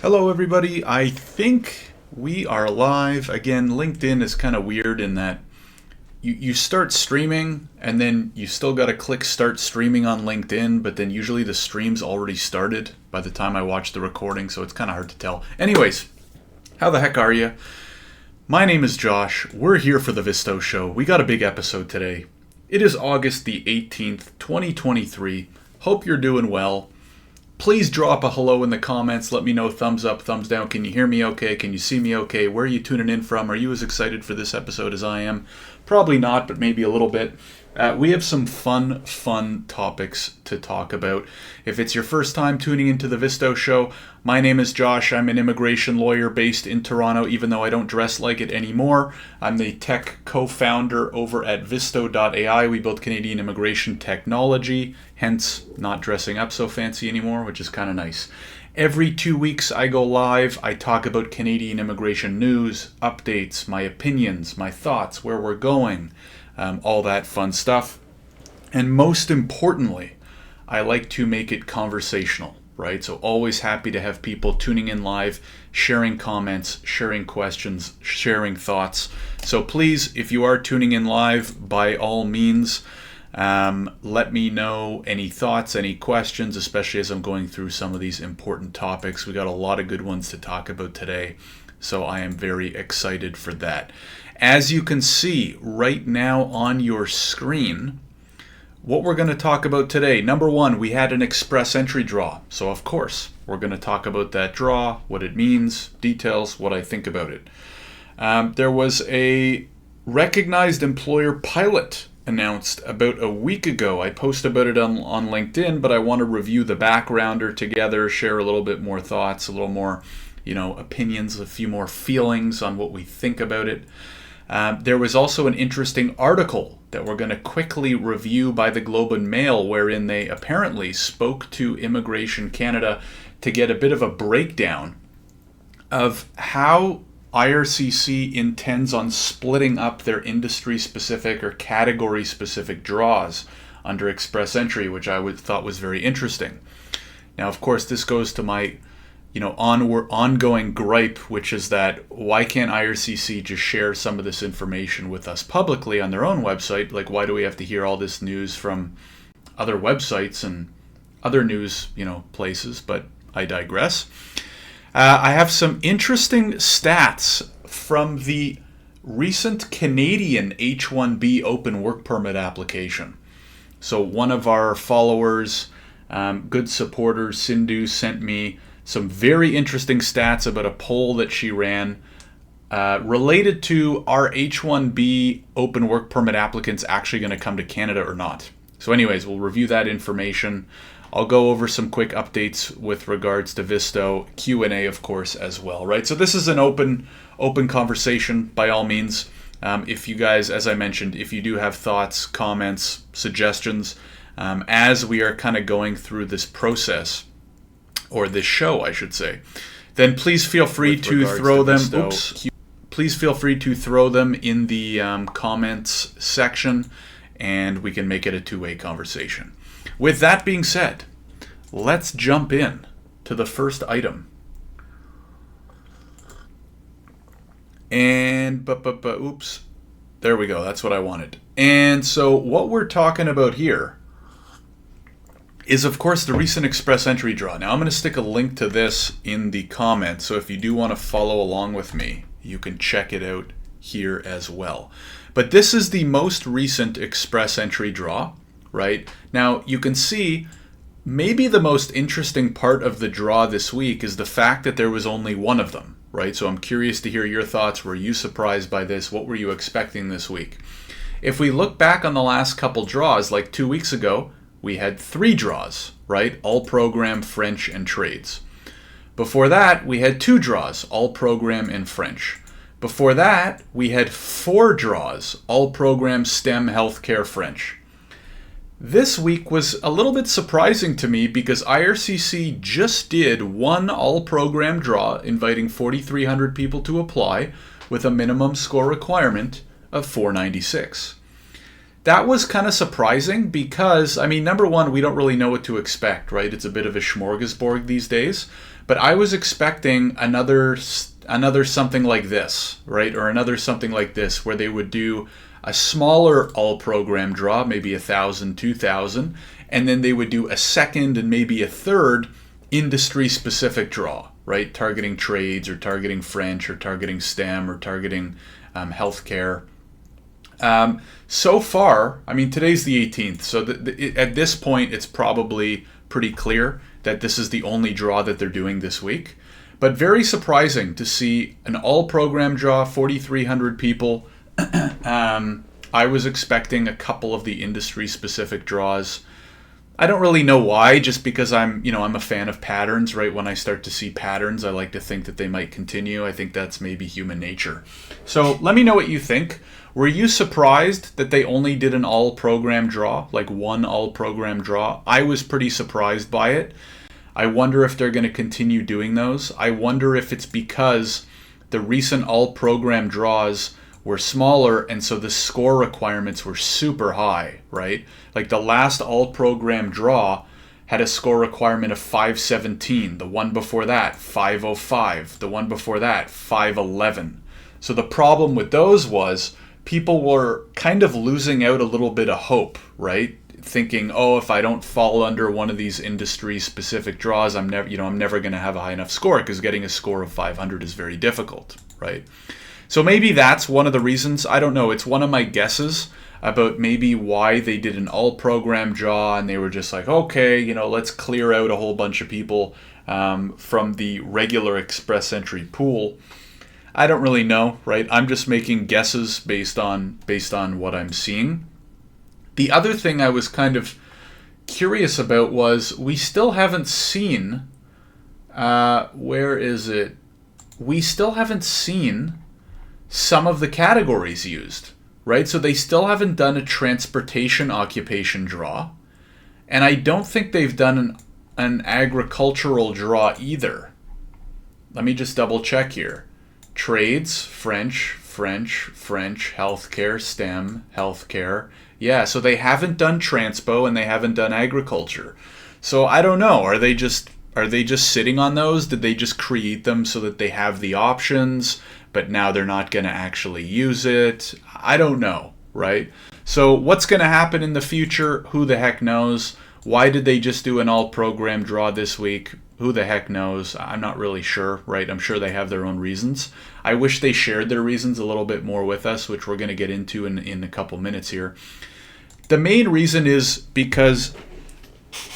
Hello, everybody. I think we are live. Again, LinkedIn is kind of weird in that you start streaming and then you still got to click start streaming on LinkedIn, but then usually the stream's already started by the time I watch the recording, so it's kind of hard to tell. Anyways, how the heck are you? My name is Josh. We're here for the Visto Show. We got a big episode today. It is August the 18th, 2023. Hope you're doing well. Please drop a hello in the comments. Let me know, thumbs up, thumbs down. Can you hear me okay? Can you see me okay? Where are you tuning in from? Are you as excited for this episode as I am? Probably not, but maybe a little bit. We have some fun topics to talk about. If it's your first time tuning into the Visto Show, my name is Josh. I'm an immigration lawyer based in Toronto, even though I don't dress like it anymore. I'm the tech co-founder over at Visto.ai. We build Canadian immigration technology, hence not dressing up so fancy anymore, which is kind of nice. Every 2 weeks I go live. I talk about Canadian immigration news, updates, my opinions, my thoughts, where we're going, all that fun stuff. And most importantly, I like to make it conversational, right? So always happy to have people tuning in live, sharing comments, sharing questions, sharing thoughts. So please, if you are tuning in live, by all means, let me know any thoughts, any questions, especially as I'm going through some of these important topics. We got a lot of good ones to talk about today, so I am very excited for that. As you can see right now on your screen, what we're going to talk about today. Number one, we had an express entry draw. So of course, we're going to talk about that draw, what it means, details, what I think about it. There was a recognized employer pilot announced about a week ago. I posted about it on LinkedIn, but I want to review the backgrounder together, share a little bit more thoughts, a little more, opinions, a few more feelings on what we think about it. There was also an interesting article that we're going to quickly review by the Globe and Mail, wherein they apparently spoke to Immigration Canada to get a bit of a breakdown of how IRCC intends on splitting up their industry-specific or category-specific draws under express entry, which I thought was very interesting. Now, of course, this goes to my ongoing gripe, which is that why can't IRCC just share some of this information with us publicly on their own website? Like, why do we have to hear all this news from other websites and other news, places? But I digress. I have some interesting stats from the recent Canadian H-1B open work permit application. So one of our followers, good supporters, Sindhu, sent me some very interesting stats about a poll that she ran related to are H-1B open work permit applicants actually going to come to Canada or not. So anyways, we'll review that information. I'll go over some quick updates with regards to Visto, Q&A of course as well, right? So this is an open conversation by all means. If you guys, as I mentioned, if you do have thoughts, comments, suggestions, as we are kind of going through this process, or this show, I should say, then please feel free to throw them. Please feel free to throw them in the comments section, and we can make it a two-way conversation. With that being said, let's jump in to the first item. And oops, there we go. That's what I wanted. And so what we're talking about here is, of course, the recent express entry draw. Now, I'm going to stick a link to this in the comments, so if you do want to follow along with me, you can check it out here as well. But this is the most recent express entry draw, right? Now, you can see maybe the most interesting part of the draw this week is the fact that there was only one of them, right? So I'm curious to hear your thoughts. Were you surprised by this? What were you expecting this week? If we look back on the last couple draws, like 2 weeks ago, we had 3 draws, right? All program, French, and trades. Before that, we had 2 draws, all program and French. Before that, we had 4 draws, all program, STEM, healthcare, French. This week was a little bit surprising to me because IRCC just did one all program draw, inviting 4,300 people to apply with a minimum score requirement of 496. that was kind of surprising because, I mean, number one, we don't really know what to expect, right? It's a bit of a smorgasbord these days. But I was expecting another something like this, right? Or another something like this, where they would do a smaller all-program draw, maybe 1,000, 2,000, and then they would do a second and maybe a third industry-specific draw, right? Targeting trades or targeting French or targeting STEM or targeting healthcare. So far, I mean, today's the 18th, so at this point, it's probably pretty clear that this is the only draw that they're doing this week. But very surprising to see an all-program draw, 4,300 people. I was expecting a couple of the industry-specific draws. I don't really know why, just because I'm a fan of patterns, right? When I start to see patterns, I like to think that they might continue. I think that's maybe human nature. So let me know what you think. Were you surprised that they only did an all-program draw, like one all-program draw? I was pretty surprised by it. I wonder if they're going to continue doing those. I wonder if it's because the recent all-program draws were smaller, and so the score requirements were super high, right? Like the last all-program draw had a score requirement of 517. The one before that, 505. The one before that, 511. So the problem with those was people were kind of losing out a little bit of hope, right? Thinking, oh, if I don't fall under one of these industry-specific draws, I'm never going to have a high enough score, because getting a score of 500 is very difficult, right? So maybe that's one of the reasons. I don't know. It's one of my guesses about maybe why they did an all-program draw, and they were just like, okay, let's clear out a whole bunch of people from the regular express entry pool. I don't really know, right? I'm just making guesses based on what I'm seeing. The other thing I was kind of curious about was we still haven't seen, where is it? We still haven't seen some of the categories used, right? So they still haven't done a transportation occupation draw. And I don't think they've done an agricultural draw either. Let me just double check here. Trades, French, healthcare, STEM, healthcare. Yeah, so they haven't done transpo and they haven't done agriculture. So I don't know. Are they just sitting on those? Did they just create them so that they have the options, but now they're not going to actually use it? I don't know, right? So what's going to happen in the future? Who the heck knows? Why did they just do an all-program draw this week? Who the heck knows? I'm not really sure, right? I'm sure they have their own reasons. I wish they shared their reasons a little bit more with us, which we're going to get into in a couple minutes here. The main reason is because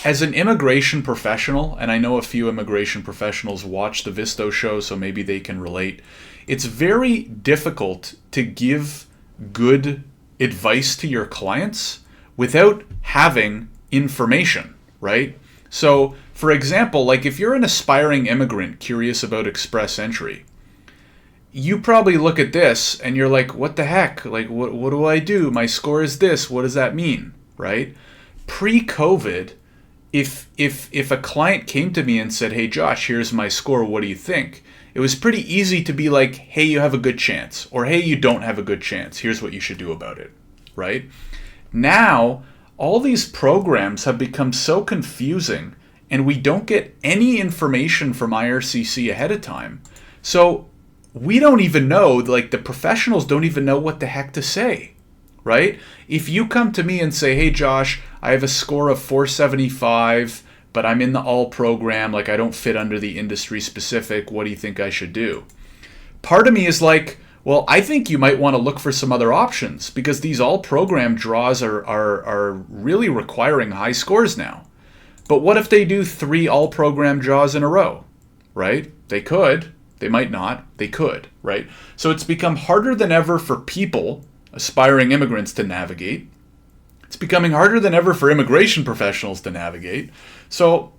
as an immigration professional, and I know a few immigration professionals watch the Visto show, so maybe they can relate, it's very difficult to give good advice to your clients without having information, right? So, for example, like if you're an aspiring immigrant curious about express entry, you probably look at this and you're like, what the heck? Like, what do I do? My score is this. What does that mean, right? Pre-COVID, if a client came to me and said, hey, Josh, here's my score. What do you think? It was pretty easy to be like, hey, you have a good chance, or hey, you don't have a good chance. Here's what you should do about it, right? Now, all these programs have become so confusing, and we don't get any information from IRCC ahead of time. So we don't even know, like the professionals don't even know what the heck to say, right? If you come to me and say, hey, Josh, I have a score of 475, but I'm in the all program, like I don't fit under the industry specific, what do you think I should do? Part of me is like, well, I think you might want to look for some other options, because these all program draws are really requiring high scores now. But what if they do 3 all program draws in a row, right? They could. They might not. They could, right? So it's become harder than ever for people, aspiring immigrants, to navigate. It's becoming harder than ever for immigration professionals to navigate. So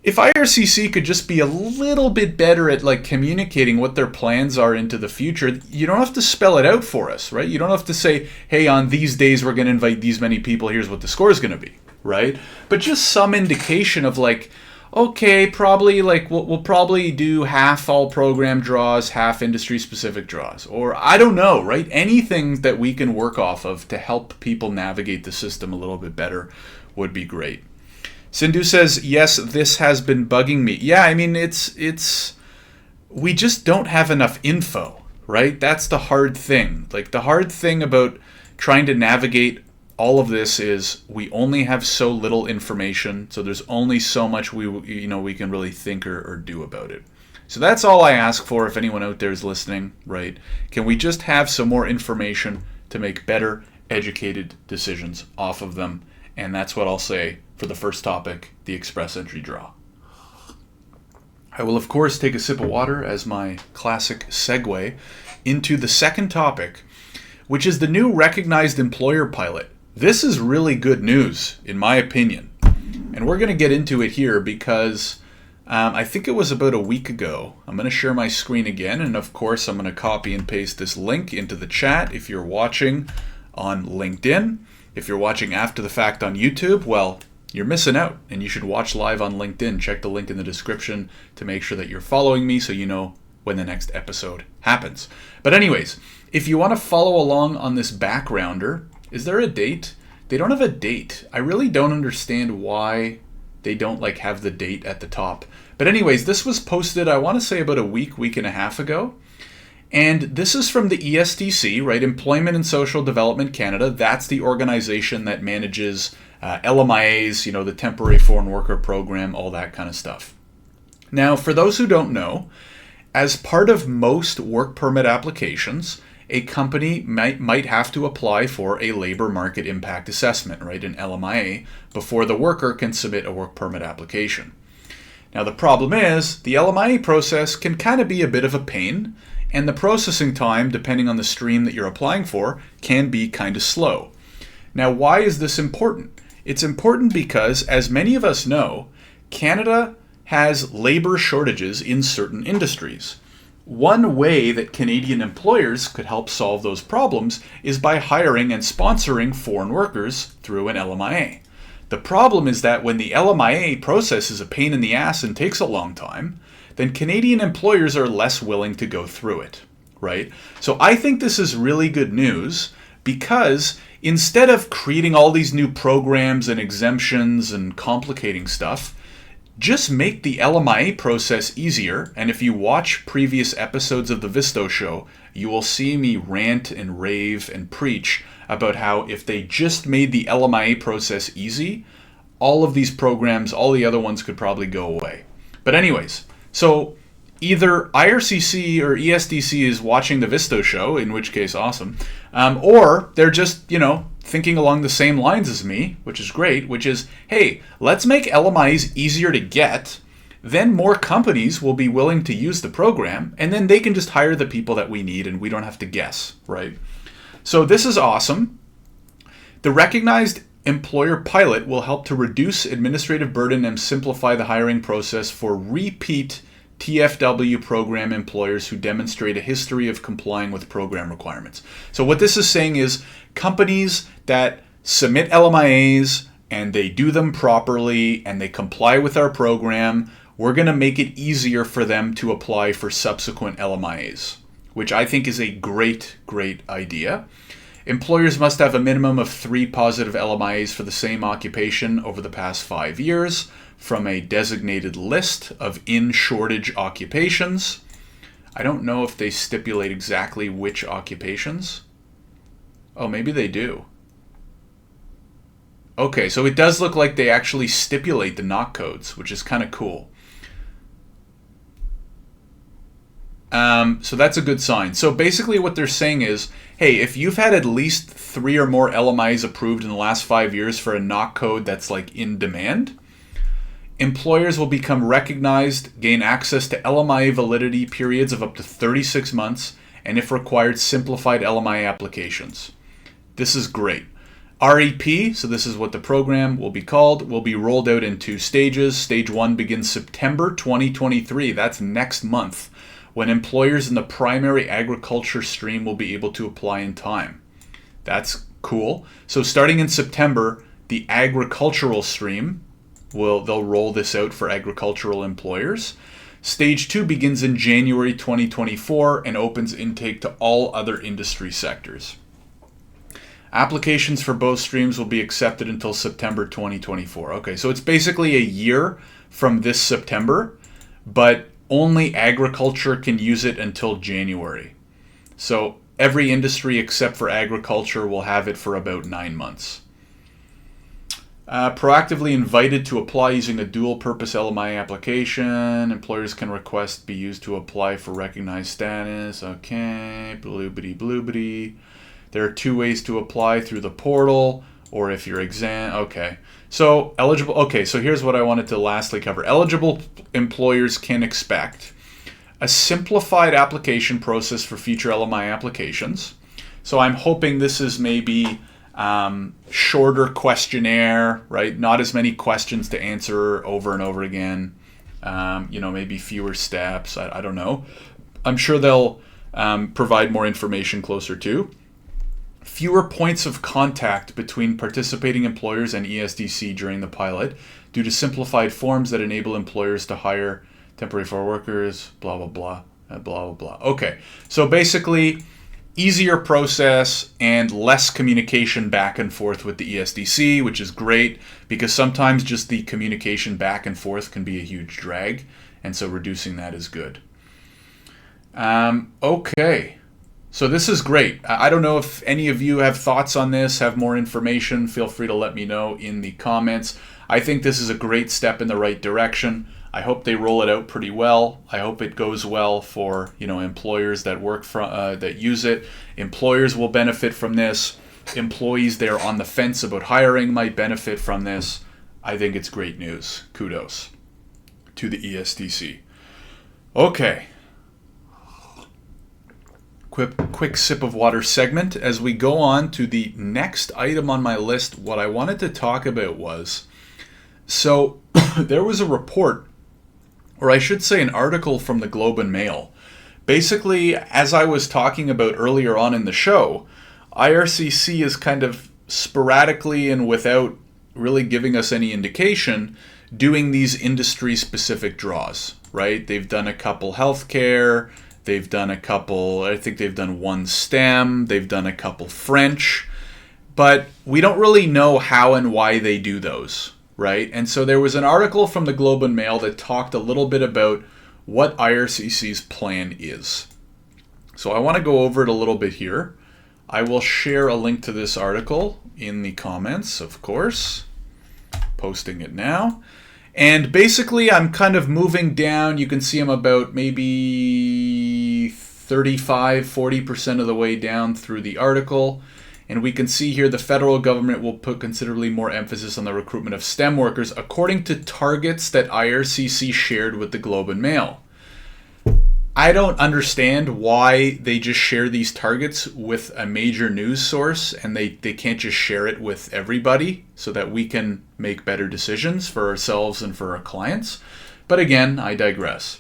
if IRCC could just be a little bit better at like communicating what their plans are into the future, you don't have to spell it out for us, right? You don't have to say, hey, on these days we're going to invite these many people, here's what the score is going to be, right? But just some indication of like, okay, probably like we'll probably do half all program draws, half industry specific draws, or I don't know, right? Anything that we can work off of to help people navigate the system a little bit better would be great. Sindhu says, yes, this has been bugging me. Yeah, I mean, it's we just don't have enough info, right? That's the hard thing. Like, the hard thing about trying to navigate all of this is we only have so little information, so there's only so much we can really think or do about it. So that's all I ask for if anyone out there is listening, right? Can we just have some more information to make better, educated decisions off of them? And that's what I'll say for the first topic, the express entry draw. I will, of course, take a sip of water as my classic segue into the second topic, which is the new recognized employer pilot. This is really good news, in my opinion. And we're going to get into it here because I think it was about a week ago. I'm going to share my screen again, and of course, I'm going to copy and paste this link into the chat if you're watching on LinkedIn. If you're watching after the fact on YouTube, well, you're missing out, and you should watch live on LinkedIn. Check the link in the description to make sure that you're following me so you know when the next episode happens. But anyways, if you want to follow along on this backgrounder, is there a date? They don't have a date. I really don't understand why they don't have the date at the top. But anyways, this was posted, I want to say about a week and a half ago. And this is from the ESDC, right? Employment and Social Development Canada. That's the organization that manages LMIAs, the Temporary Foreign Worker Program, all that kind of stuff. Now, for those who don't know, as part of most work permit applications, a company might have to apply for a labor market impact assessment, right, an LMIA, before the worker can submit a work permit application. Now, the problem is the LMIA process can kind of be a bit of a pain, and the processing time, depending on the stream that you're applying for, can be kind of slow. Now, why is this important? It's important because, as many of us know, Canada has labor shortages in certain industries. One way that Canadian employers could help solve those problems is by hiring and sponsoring foreign workers through an LMIA. The problem is that when the LMIA process is a pain in the ass and takes a long time, then Canadian employers are less willing to go through it, right? So I think this is really good news because instead of creating all these new programs and exemptions and complicating stuff, just make the LMIA process easier, and if you watch previous episodes of the Visto show, you will see me rant and rave and preach about how if they just made the LMIA process easy, all of these programs, all the other ones could probably go away. But anyways, so either IRCC or ESDC is watching the Visto show, in which case awesome, or they're just, thinking along the same lines as me, which is great, which is, hey, let's make LMIs easier to get, then more companies will be willing to use the program, and then they can just hire the people that we need and we don't have to guess, right? So this is awesome. The recognized employer pilot will help to reduce administrative burden and simplify the hiring process for repeat TFW program employers who demonstrate a history of complying with program requirements. So what this is saying is companies that submit LMIAs and they do them properly and they comply with our program, we're going to make it easier for them to apply for subsequent LMIAs, which I think is a great, great idea. Employers must have a minimum of 3 positive LMIAs for the same occupation over the past 5 years from a designated list of in-shortage occupations. I don't know if they stipulate exactly which occupations. Oh, maybe they do. Okay, so it does look like they actually stipulate the knock codes, which is kind of cool. So that's a good sign. So basically what they're saying is, hey, if you've had at least 3 or more LMIs approved in the last 5 years for a knock code that's in demand, employers will become recognized, gain access to LMIA validity periods of up to 36 months, and if required, simplified LMIA applications. This is great. REP, so this is what the program will be called, will be rolled out in 2 stages. Stage 1 begins September 2023. That's next month, when employers in the primary agriculture stream will be able to apply in time. That's cool. So starting in September, the agricultural stream They'll roll this out for agricultural employers. Stage 2 begins in January 2024 and opens intake to all other industry sectors. Applications for both streams will be accepted until September 2024. Okay, so it's basically a year from this September, but only agriculture can use it until January. So every industry except for agriculture will have it for about 9 months. Proactively invited to apply using a dual-purpose LMI application. Employers can request be used to apply for recognized status. Okay, bloobity. There are 2 ways to apply: through the portal or if you're Okay, so eligible. Okay, so here's what I wanted to lastly cover. Eligible employers can expect a simplified application process for future LMI applications. So I'm hoping this is maybe shorter questionnaire, right? Not as many questions to answer over and over again. Maybe fewer steps. I don't know. I'm sure they'll provide more information closer to. Fewer points of contact between participating employers and ESDC during the pilot due to simplified forms that enable employers to hire temporary foreign workers, blah, blah, blah, blah, blah, blah. Okay, so basically easier process and less communication back and forth with the ESDC, which is great because sometimes just the communication back and forth can be a huge drag, and so reducing that is good. Okay. So this is great. I don't know if any of you have thoughts on this, have more information. Feel free to let me know in the comments. I think this is a great step in the right direction. I hope they roll it out pretty well. I hope it goes well for employers that that use it. Employers will benefit from this. Employees that are on the fence about hiring might benefit from this. I think it's great news. Kudos to the ESDC. Okay. Quick sip of water segment. As we go on to the next item on my list, what I wanted to talk about was, so there was a report, or I should say an article from the Globe and Mail. Basically, as I was talking about earlier on in the show, IRCC is kind of sporadically and without really giving us any indication doing these industry-specific draws, right? They've done a couple healthcare. They've done a couple, I think they've done one STEM, they've done a couple French, but we don't really know how and why they do those, right? And so there was an article from the Globe and Mail that talked a little bit about what IRCC's plan is. So I want to go over it a little bit here. I will share a link to this article in the comments, of course. Posting it now. And basically, I'm kind of moving down. You can see I'm about maybe 35-40% of the way down through the article. And we can see here the federal government will put considerably more emphasis on the recruitment of STEM workers according to targets that IRCC shared with the Globe and Mail. I don't understand why they just share these targets with a major news source and they can't just share it with everybody so that we can make better decisions for ourselves and for our clients. But again, I digress.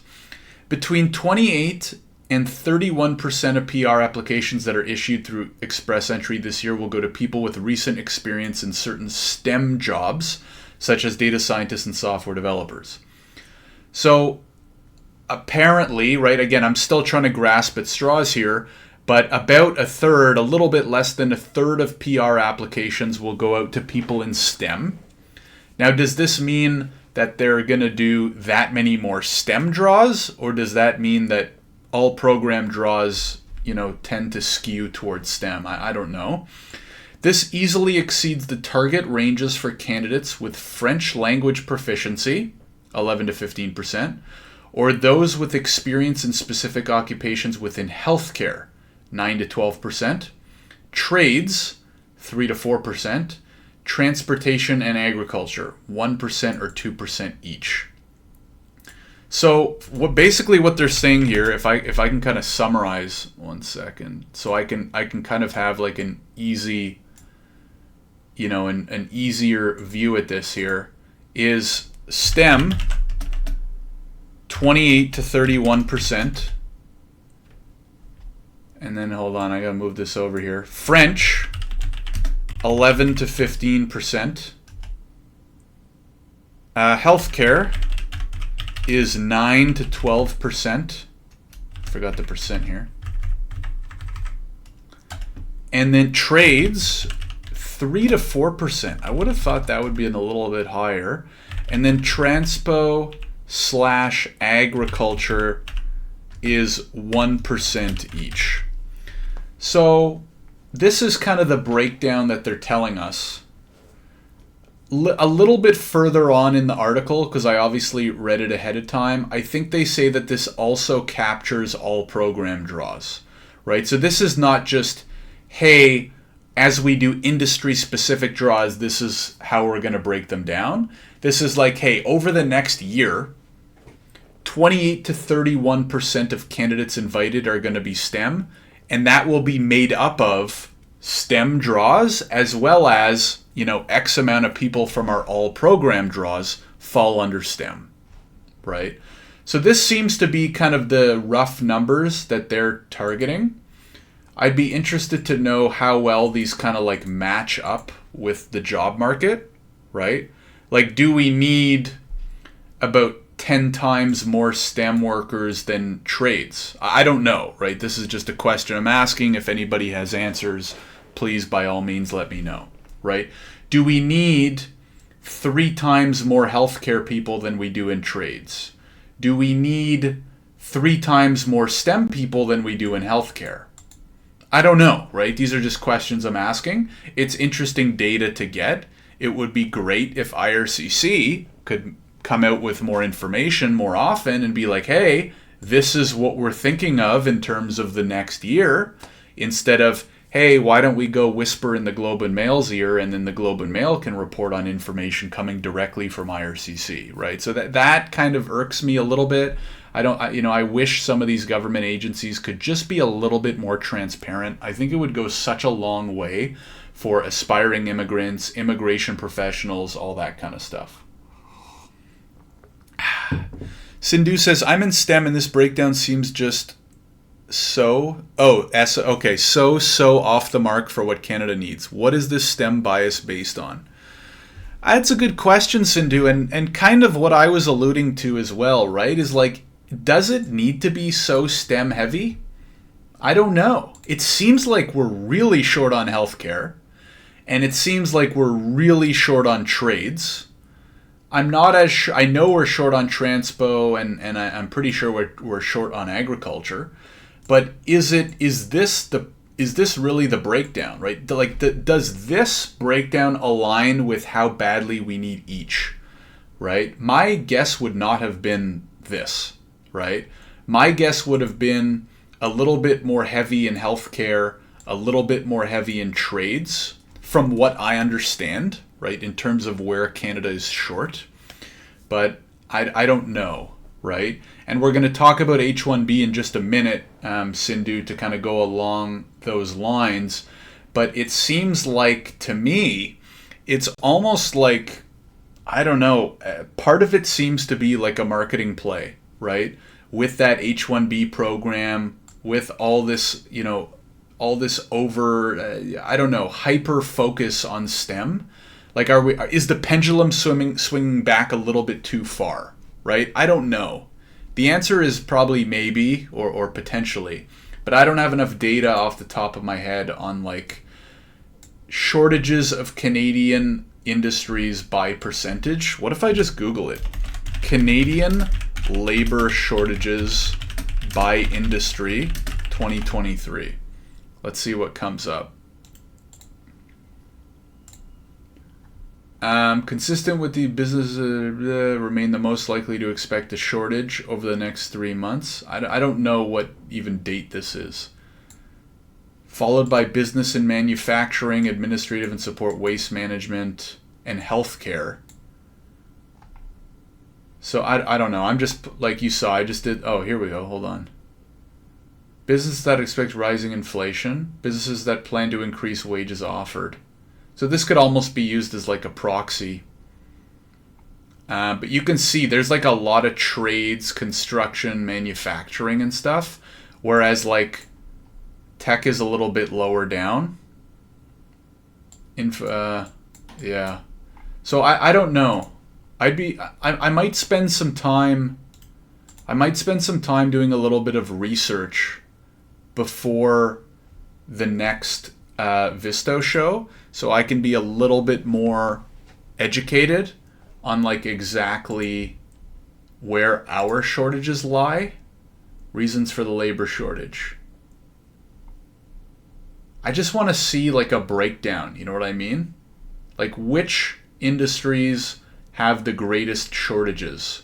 Between 28 and 31% of PR applications that are issued through Express Entry this year will go to people with recent experience in certain STEM jobs, such as data scientists and software developers. So apparently, right, again, I'm still trying to grasp at straws here, but about a third, a little bit less than a third of PR applications will go out to people in STEM. Now, does this mean that they're going to do that many more STEM draws, or does that mean that all program draws, tend to skew towards STEM? I don't know. This easily exceeds the target ranges for candidates with French language proficiency, 11 to 15%, or those with experience in specific occupations within healthcare, 9 to 12%, trades, 3 to 4%, transportation and agriculture, 1% or 2% each. So what they're saying here, if I can kind of summarize, one second, so I can kind of have like an easy, an easier view at this here, is STEM 28 to 31%. And then hold on, I gotta move this over here. French, 11 to 15%. Healthcare is 9 to 12%. Forgot the percent here. And then trades, 3 to 4%. I would have thought that would be a little bit higher. And then transpo / agriculture is 1% each. So this is kind of the breakdown that they're telling us. A little bit further on in the article, because I obviously read it ahead of time, I think they say that this also captures all program draws, right? So this is not just, hey, as we do industry-specific draws, this is how we're going to break them down. This is like, hey, over the next year, 28 to 31% of candidates invited are going to be STEM, and that will be made up of STEM draws as well as, X amount of people from our all program draws fall under STEM, right? So this seems to be kind of the rough numbers that they're targeting. I'd be interested to know how well these kind of like match up with the job market, right? Like, do we need about 10 times more STEM workers than trades? I don't know, right? This is just a question I'm asking. If anybody has answers, please, by all means, let me know, right? Do we need 3 times more healthcare people than we do in trades? Do we need 3 times more STEM people than we do in healthcare? I don't know, right? These are just questions I'm asking. It's interesting data to get. It would be great if IRCC could come out with more information more often and be like, hey, this is what we're thinking of in terms of the next year, instead of, hey, why don't we go whisper in the Globe and Mail's ear, and then the Globe and Mail can report on information coming directly from IRCC, right? So that kind of irks me a little bit. I wish some of these government agencies could just be a little bit more transparent. I think it would go such a long way for aspiring immigrants, immigration professionals, all that kind of stuff. Sindhu says, I'm in STEM and this breakdown seems just so off the mark for what Canada needs. What is this STEM bias based on? That's a good question, Sindhu, and kind of what I was alluding to as well, right? Is like, does it need to be so STEM heavy? I don't know. It seems like we're really short on healthcare, and it seems like we're really short on trades. I'm not as sure. I know we're short on transpo, and I'm pretty sure we're short on agriculture. But is this really the breakdown, right? Does this breakdown align with how badly we need each, right? My guess would not have been this, right? My guess would have been a little bit more heavy in healthcare, a little bit more heavy in trades, from what I understand, right, in terms of where Canada is short. But I don't know, right? And we're going to talk about H-1B in just a minute, Sindhu, to kind of go along those lines. But it seems like, to me, it's almost like, I don't know, part of it seems to be like a marketing play, right? With that H-1B program, with all this, hyper focus on STEM. Like, is the pendulum swinging back a little bit too far, right? I don't know. The answer is probably maybe or potentially, but I don't have enough data off the top of my head on like shortages of Canadian industries by percentage. What if I just Google it? Canadian labor shortages by industry 2023. Let's see what comes up. Consistent with the business remain the most likely to expect a shortage over the next 3 months. I don't know what even date this is. Followed by business and manufacturing, administrative and support, waste management, and healthcare. So I don't know. I'm just, like you saw, I just did, oh, here we go. Hold on. Businesses that expect rising inflation. Businesses that plan to increase wages offered. So this could almost be used as like a proxy. But you can see there's like a lot of trades, construction, manufacturing and stuff. Whereas like tech is a little bit lower down. Yeah. So I don't know. I might spend some time. I might spend some time doing a little bit of research before the next Visto show, so I can be a little bit more educated on like exactly where our shortages lie. Reasons for the labor shortage. I just want to see like a breakdown, you know what I mean? Like which industries have the greatest shortages.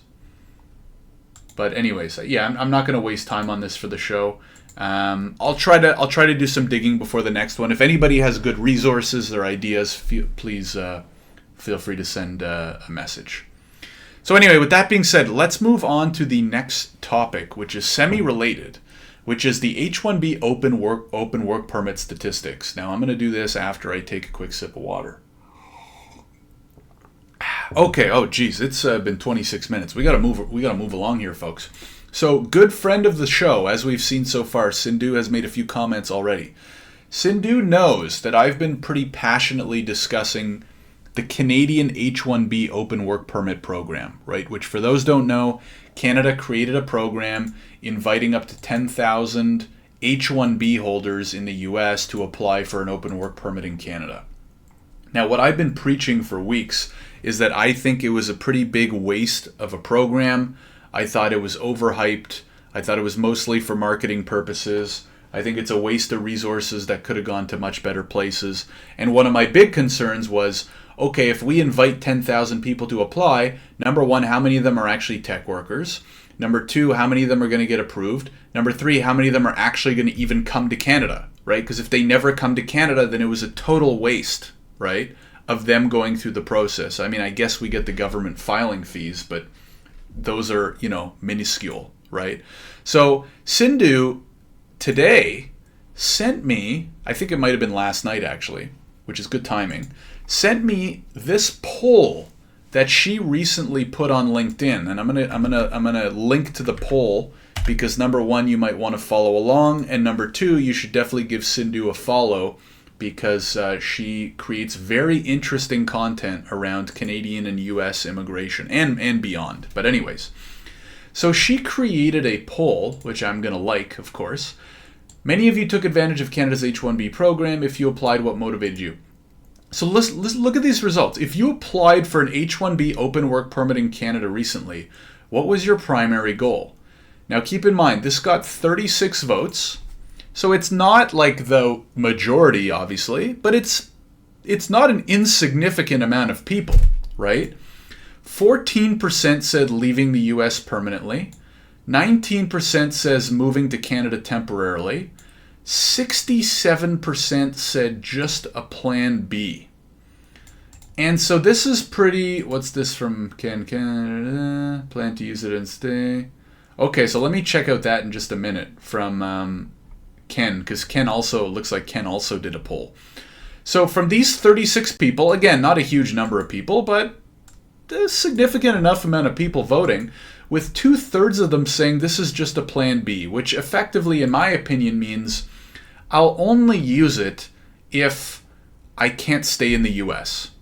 But anyways, yeah, I'm not going to waste time on this for the show. I'll try to do some digging before the next one. If anybody has good resources or ideas, please feel free to send a message. So anyway, with that being said, let's move on to the next topic, which is semi-related, which is the H-1B open work permit statistics. Now I'm going to do this after I take a quick sip of water. Okay. Oh, geez, it's been 26 minutes. We gotta move along here, folks. So, good friend of the show, as we've seen so far, Sindhu has made a few comments already. Sindhu knows that I've been pretty passionately discussing the Canadian H-1B open work permit program, right? Which, for those who don't know, Canada created a program inviting up to 10,000 H-1B holders in the U.S. to apply for an open work permit in Canada. Now, what I've been preaching for weeks is that I think it was a pretty big waste of a program. I thought it was overhyped. I thought it was mostly for marketing purposes. I think it's a waste of resources that could have gone to much better places. And one of my big concerns was, okay, if we invite 10,000 people to apply, number one, how many of them are actually tech workers? Number two, how many of them are going to get approved? Number three, how many of them are actually going to even come to Canada, right? Because if they never come to Canada, then it was a total waste, right, of them going through the process. I mean, I guess we get the government filing fees, but those are, minuscule, right? So Sindhu today sent me, I think it might have been last night actually, which is good timing, sent me this poll that she recently put on LinkedIn, and I'm gonna link to the poll because number one, you might want to follow along, and number two, you should definitely give Sindhu a follow because she creates very interesting content around Canadian and U.S. immigration and beyond. But anyways, so she created a poll, which I'm going to like, of course. Many of you took advantage of Canada's H-1B program. If you applied, what motivated you? So let's look at these results. If you applied for an H-1B open work permit in Canada recently, what was your primary goal? Now keep in mind, this got 36 votes. So it's not like the majority, obviously, but it's not an insignificant amount of people, right? 14% said leaving the U.S. permanently. 19% says moving to Canada temporarily. 67% said just a plan B. And so this is pretty, what's this from Canada? Plan to use it and stay. Okay, so let me check out that in just a minute from Ken, because Ken also, looks like Ken also did a poll. So from these 36 people, again, not a huge number of people, but a significant enough amount of people voting, with 2/3 of them saying this is just a plan B, which effectively, in my opinion, means I'll only use it if I can't stay in the U.S.,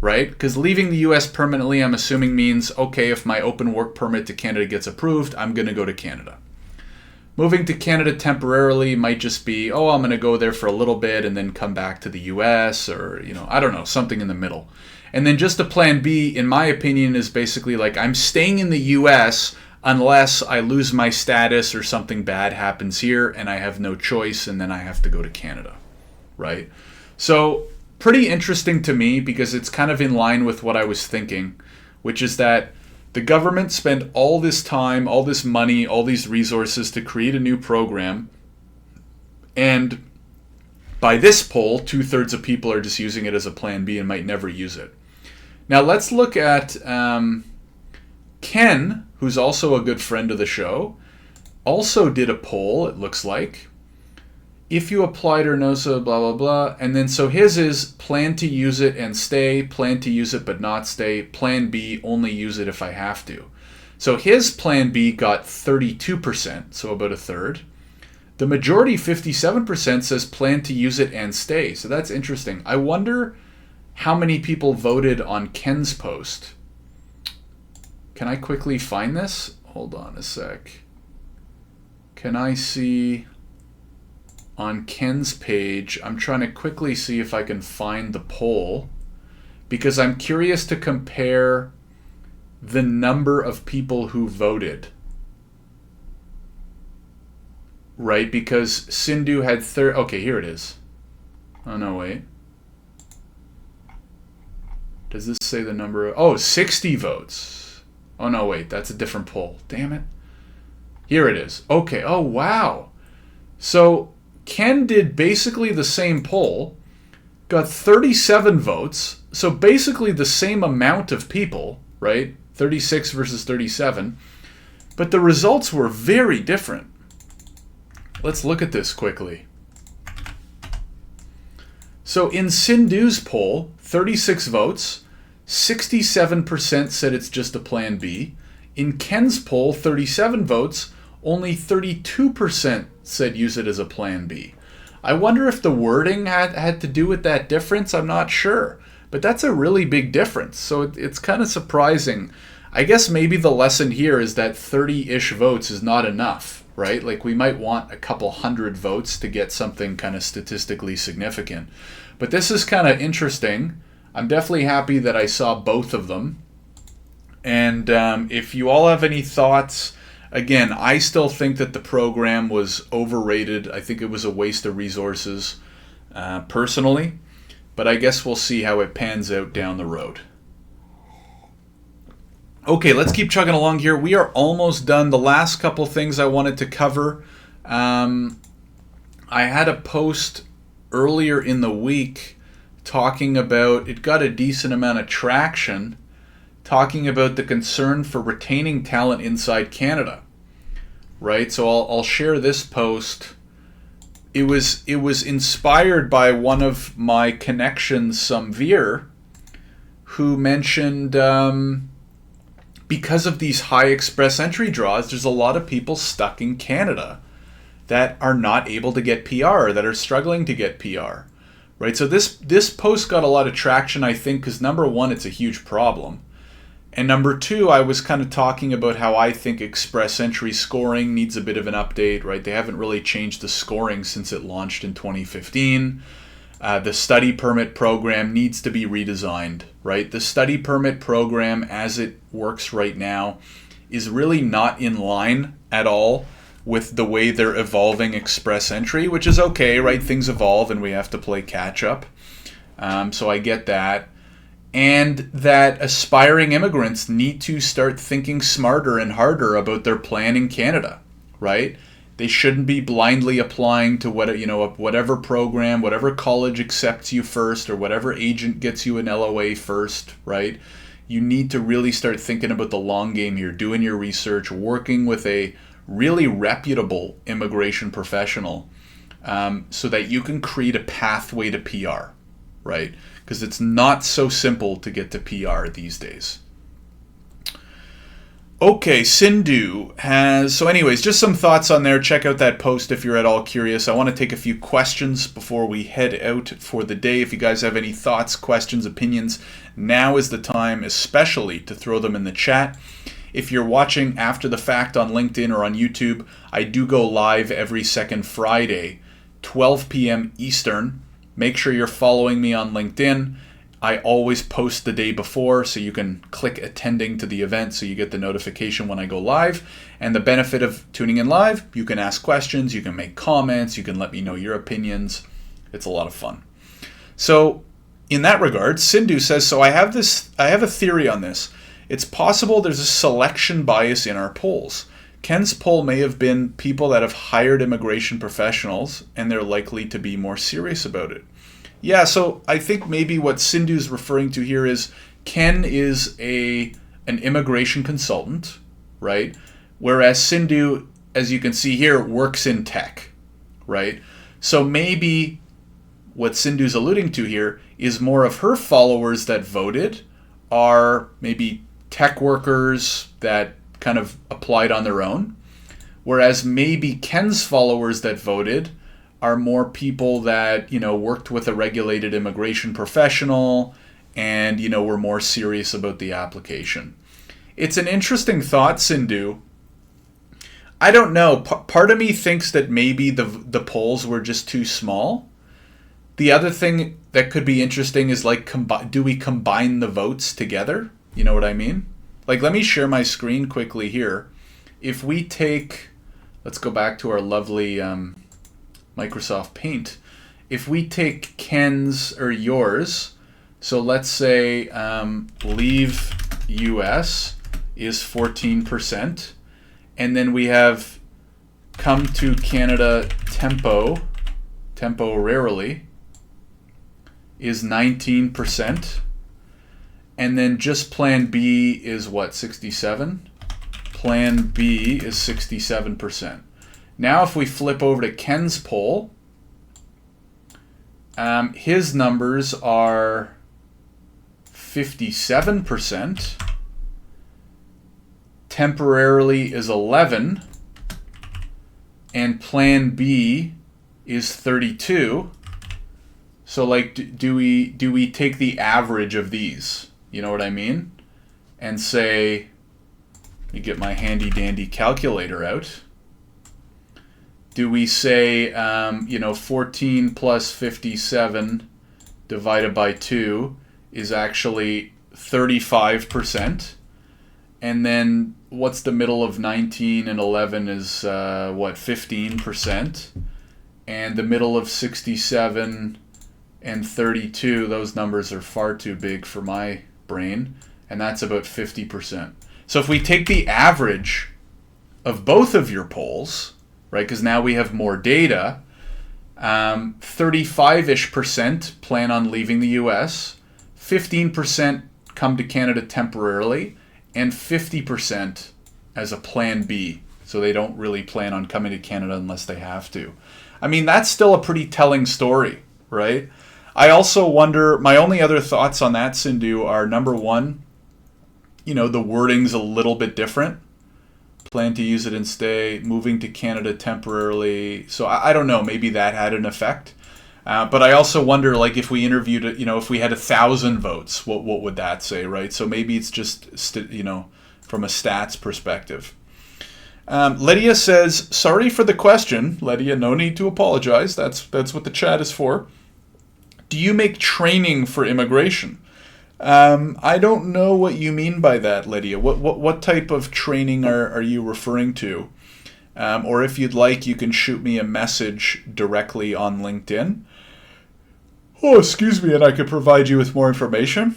right? Because leaving the U.S. permanently, I'm assuming means, okay, if my open work permit to Canada gets approved, I'm going to go to Canada. Moving to Canada temporarily might just be, oh, I'm going to go there for a little bit and then come back to the U.S. or, I don't know, something in the middle. And then just a plan B, in my opinion, is basically like I'm staying in the U.S. unless I lose my status or something bad happens here and I have no choice and then I have to go to Canada, right? So pretty interesting to me because it's kind of in line with what I was thinking, which is that the government spent all this time, all this money, all these resources to create a new program. And by this poll, 2/3 of people are just using it as a plan B and might never use it. Now let's look at Ken, who's also a good friend of the show, also did a poll, it looks like. If you applied or no, so blah, blah, blah. And then so his is plan to use it and stay, plan to use it but not stay, plan B, only use it if I have to. So his plan B got 32%, so about a third. The majority, 57%, says plan to use it and stay. So that's interesting. I wonder how many people voted on Ken's post. Can I quickly find this? Hold on a sec. Can I see on Ken's page? I'm trying to quickly see if I can find the poll, because I'm curious to compare the number of people who voted. Right, because Sindhu had okay, here it is. Oh, no, wait. Does this say the number of... Oh, 60 votes. Oh, no, wait. That's a different poll. Damn it. Here it is. Okay. Oh, wow. So Ken did basically the same poll, got 37 votes. So basically the same amount of people, right? 36 versus 37. But the results were very different. Let's look at this quickly. So in Sindhu's poll, 36 votes, 67% said it's just a plan B. In Ken's poll, 37 votes, only 32% said use it as a plan B. I wonder if the wording had to do with that difference. I'm not sure. But that's a really big difference. So it's kind of surprising. I guess maybe the lesson here is that 30-ish votes is not enough, right? Like we might want a couple hundred votes to get something kind of statistically significant. But this is kind of interesting. I'm definitely happy that I saw both of them. And if you all have any thoughts, again, I still think that the program was overrated. I think it was a waste of resources, personally. But I guess we'll see how it pans out down the road. Okay, let's keep chugging along here. We are almost done. The last couple things I wanted to cover. I had a post earlier in the week talking about, it got a decent amount of traction, talking about the concern for retaining talent inside Canada. Right? So I'll share this post. It was inspired by one of my connections, Samveer, who mentioned because of these high express entry draws, there's a lot of people stuck in Canada that are not able to get PR, that are struggling to get PR. Right? So this post got a lot of traction, I think, because number one, it's a huge problem. And number two, I was kind of talking about how I think express entry scoring needs a bit of an update, right? They haven't really changed the scoring since it launched in 2015. The study permit program needs to be redesigned, right? The study permit program as it works right now is really not in line at all with the way they're evolving express entry, which is okay, right? Things evolve and we have to play catch up. So I get that. And that aspiring immigrants need to start thinking smarter and harder about their plan in Canada, right? They shouldn't be blindly applying to whatever program, whatever college accepts you first, or whatever agent gets you an LOA first, right? You need to really start thinking about the long game here, doing your research, working with a really reputable immigration professional, so that you can create a pathway to PR, right? Because it's not so simple to get to PR these days. Okay, Sindhu has... So anyways, just some thoughts on there. Check out that post if you're at all curious. I want to take a few questions before we head out for the day. If you guys have any thoughts, questions, opinions, now is the time especially to throw them in the chat. If you're watching after the fact on LinkedIn or on YouTube, I do go live every second Friday, 12 p.m. Eastern. Make sure you're following me on LinkedIn. I always post the day before, so you can click attending to the event so you get the notification when I go live. And the benefit of tuning in live, you can ask questions, you can make comments, you can let me know your opinions. It's a lot of fun. So in that regard, Sindhu says, so I have a theory on this. It's possible there's a selection bias in our polls. Ken's poll may have been people that have hired immigration professionals, and they're likely to be more serious about it. Yeah, so I think maybe what Sindhu's referring to here is Ken is an immigration consultant, right? Whereas Sindhu, as you can see here, works in tech, right? So maybe what Sindhu's alluding to here is more of her followers that voted are maybe tech workers that kind of applied on their own, whereas maybe Ken's followers that voted are more people that, worked with a regulated immigration professional and, were more serious about the application. It's an interesting thought, Sindhu. I don't know. Part of me thinks that maybe the polls were just too small. The other thing that could be interesting is like, do we combine the votes together? You know what I mean? Like, let me share my screen quickly here. If we take, let's go back to our lovely Microsoft Paint. If we take Ken's or yours, so let's say leave US is 14%. And then we have come to Canada temporarily is 19%. And then just Plan B is what, 67? Plan B is 67%. Now if we flip over to Ken's poll, his numbers are 57%. Temporarily is 11, and Plan B is 32. So like, do we take the average of these? You know what I mean? And say, let me get my handy dandy calculator out. Do we say 14 plus 57 divided by 2 is actually 35%? And then what's the middle of 19 and 11 is 15%. And the middle of 67 and 32, those numbers are far too big for my brain. And that's about 50%. So if we take the average of both of your polls, right, because now we have more data, 35-ish% plan on leaving the US, 15% come to Canada temporarily, and 50% as a Plan B. So they don't really plan on coming to Canada unless they have to. I mean, that's still a pretty telling story, right? I also wonder, my only other thoughts on that, Sindhu, are number one, the wording's a little bit different. Plan to use it and stay, moving to Canada temporarily. So I don't know, maybe that had an effect. But I also wonder, like, if we interviewed, if we had 1,000 votes, what would that say, right? So maybe it's just, from a stats perspective. Lydia says, sorry for the question. Lydia, no need to apologize. That's what the chat is for. Do you make training for immigration? I don't know what you mean by that, Lydia. What type of training are you referring to? Or if you'd like, you can shoot me a message directly on LinkedIn. Oh, excuse me, and I could provide you with more information.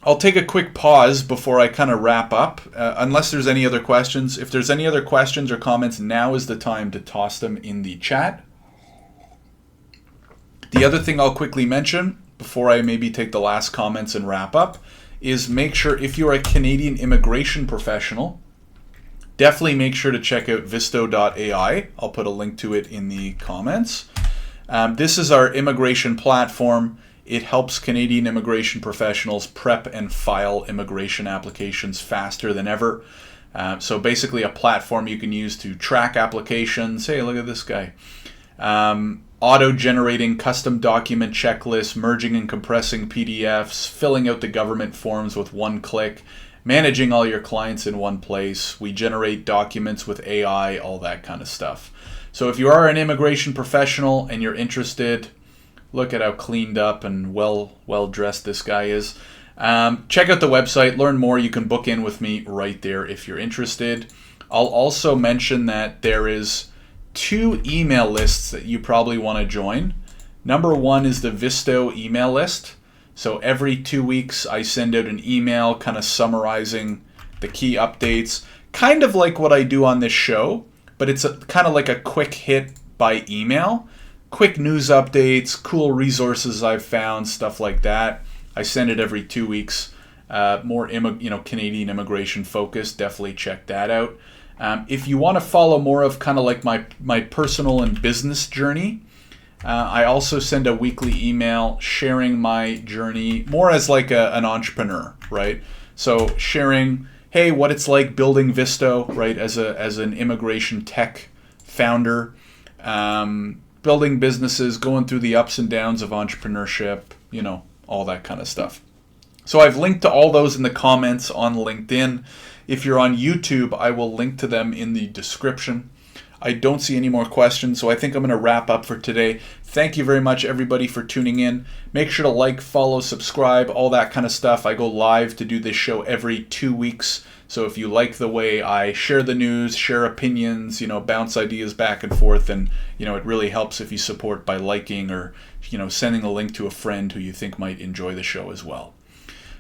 I'll take a quick pause before I kind of wrap up, unless there's any other questions. If there's any other questions or comments, now is the time to toss them in the chat. The other thing I'll quickly mention before I maybe take the last comments and wrap up is make sure, if you're a Canadian immigration professional, definitely make sure to check out Visto.ai. I'll put a link to it in the comments. This is our immigration platform. It helps Canadian immigration professionals prep and file immigration applications faster than ever. So basically a platform you can use to track applications. Hey, look at this guy. Auto-generating custom document checklists, merging and compressing PDFs, filling out the government forms with one click, managing all your clients in one place. We generate documents with AI, all that kind of stuff. So if you are an immigration professional and you're interested, look at how cleaned up and well dressed this guy is. Check out the website, learn more. You can book in with me right there if you're interested. I'll also mention that there is 2 email lists that you probably want to join. Number 1 is the Visto email list. So every 2 weeks I send out an email kind of summarizing the key updates, kind of like what I do on this show, but it's kind of like a quick hit by email. Quick news updates, cool resources I've found, stuff like that. I send it every 2 weeks. More Canadian immigration focused. Definitely check that out. If you want to follow more of kind of like my personal and business journey, I also send a weekly email sharing my journey more as like an entrepreneur, right? So sharing, hey, what it's like building Visto, right, as an immigration tech founder, building businesses, going through the ups and downs of entrepreneurship, all that kind of stuff. So I've linked to all those in the comments on LinkedIn. If you're on YouTube, I will link to them in the description. I don't see any more questions, so I think I'm going to wrap up for today. Thank you very much, everybody, for tuning in. Make sure to like, follow, subscribe, all that kind of stuff. I go live to do this show every 2 weeks. So if you like the way I share the news, share opinions, bounce ideas back and forth, and, it really helps if you support by liking or, sending a link to a friend who you think might enjoy the show as well.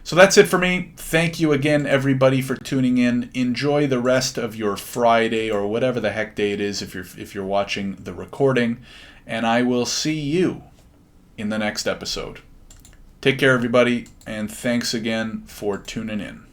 So that's it for me. Thank you again, everybody, for tuning in. Enjoy the rest of your Friday or whatever the heck day it is if you're watching the recording. And I will see you in the next episode. Take care, everybody, and thanks again for tuning in.